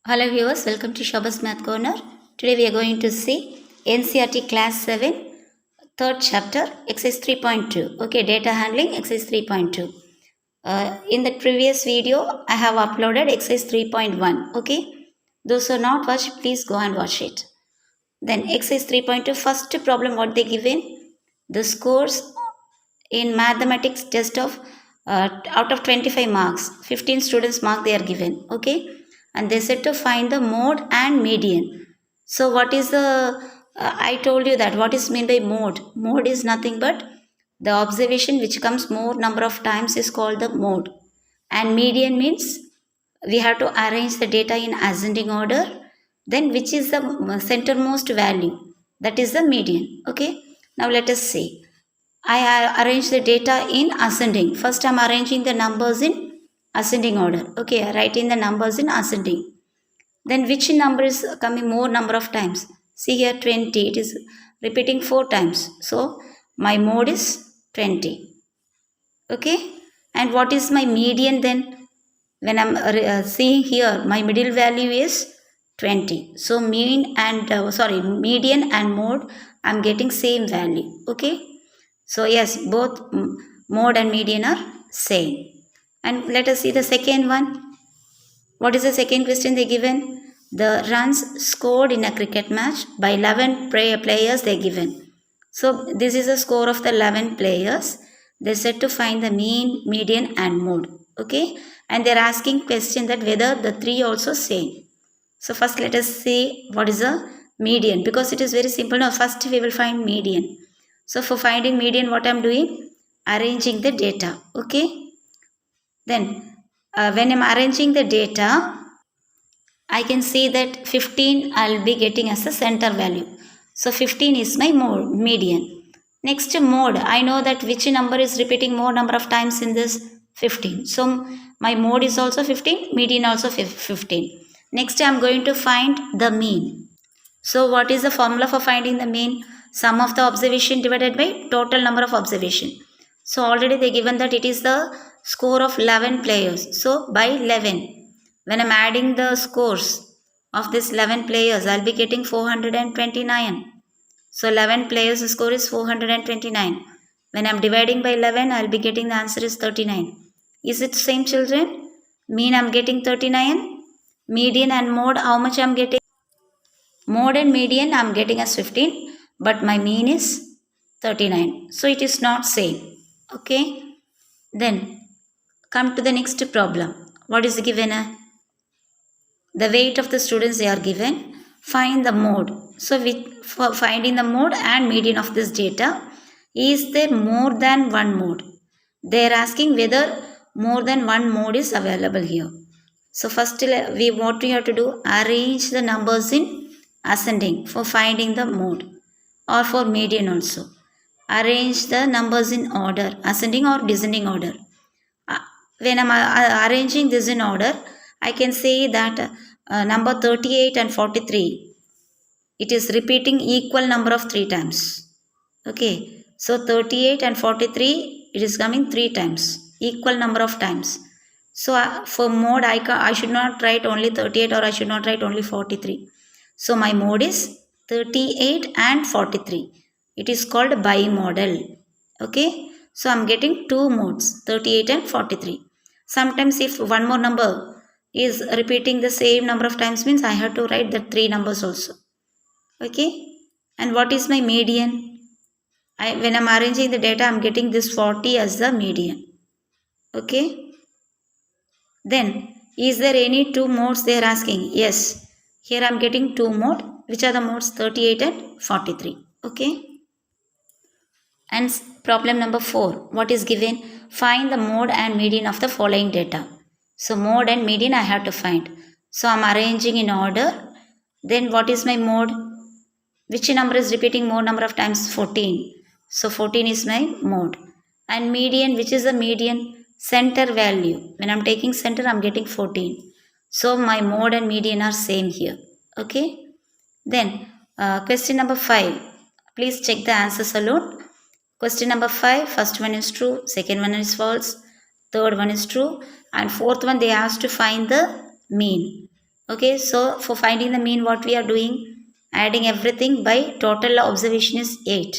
Hello viewers, welcome to Shobha's Math Corner. Today we are going to see NCERT Class 7, third chapter, exercise 3.2. Okay, data handling, exercise 3.2. In the previous video, I have uploaded exercise 3.1. Okay, those who are not watched, please go and watch it. Then exercise 3.2, first problem what they given, the scores in mathematics test of out of 25 marks, 15 students mark they are given. Okay, and they said to find the mode and median. So what is the I told you that what is meant by mode. Mode is nothing but the observation which comes more number of times is called the mode, and median means we have to arrange the data in ascending order, then which is the centermost value, that is the median. Okay, now let us see. I arrange the data in ascending. First I am arranging the numbers in ascending order. Okay, I write in the numbers in ascending. Then which number is coming more number of times? See here 20, it is repeating 4 times. So my mode is 20. Okay, and what is my median then? When I am seeing here, my middle value is 20. So median and mode I am getting same value. Okay, so yes, both mode and median are same. And let us see the second one. What is the second question they given? The runs scored in a cricket match by 11 players they given. So this is the score of the 11 players. They said to find the mean, median and mode. Okay, and they are asking question that whether the three also same. So first let us see what is the median, because it is very simple. Now first we will find median. So for finding median, what I am doing? Arranging the data. Okay. Then when I am arranging the data, I can see that 15 I'll be getting as a center value. So 15 is my median. Next mode, I know that which number is repeating more number of times in this 15. So my mode is also 15, median also 15. Next I am going to find the mean. So what is the formula for finding the mean? Sum of the observation divided by total number of observation. So already they given that it is the score of 11 players. So by 11, when I am adding the scores of this 11 players, I will be getting 429. So 11 players score is 429. When I am dividing by 11, I will be getting the answer is 39. Is it same, children? Mean I am getting 39. Median and mode how much I am getting? Mode and median I am getting as 15, but my mean is 39. So it is not same. Okay. Then come to the next problem. What is given? The weight of the students they are given. Find the mode. So for finding the mode and median of this data, is there more than one mode? They are asking whether more than one mode is available here. So first what we have to do, arrange the numbers in ascending for finding the mode, or for median also. Arrange the numbers in order, ascending or descending order. When I am arranging this in order, I can say that number 38 and 43, it is repeating equal number of 3 times. Okay, so 38 and 43, it is coming 3 times, equal number of times. So for mode, I should not write only 38, or I should not write only 43. So my mode is 38 and 43. It is called bimodal. Okay, so I am getting two modes, 38 and 43. Sometimes if one more number is repeating the same number of times, means I have to write the 3 numbers also. Okay, and what is my median? When I am arranging the data, I am getting this 40 as the median. Okay, then is there any two modes they are asking? Yes, here I am getting two modes. Which are the modes? 38 and 43. Okay, and problem number 4, what is given? Find the mode and median of the following data. So mode and median I have to find. So I am arranging in order. Then what is my mode? Which number is repeating more number of times? 14. So 14 is my mode. And median, which is the median? Center value. When I am taking center, I am getting 14. So my mode and median are same here. Okay. Then question number 5. Please check the answers alone. Question number 5, first one is true, second one is false, third one is true, and fourth one they asked to find the mean. Okay, so for finding the mean, what we are doing? Adding everything by total observation is 8.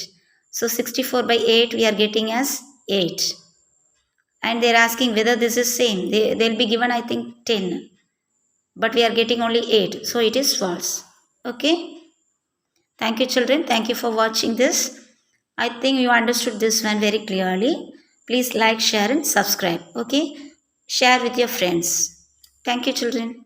So 64 by 8 we are getting as 8. And they are asking whether this is same. They'll be given I think 10. But we are getting only 8. So it is false. Okay. Thank you children. Thank you for watching this. I think you understood this one very clearly. Please like, share and subscribe. Okay. Share with your friends. Thank you children.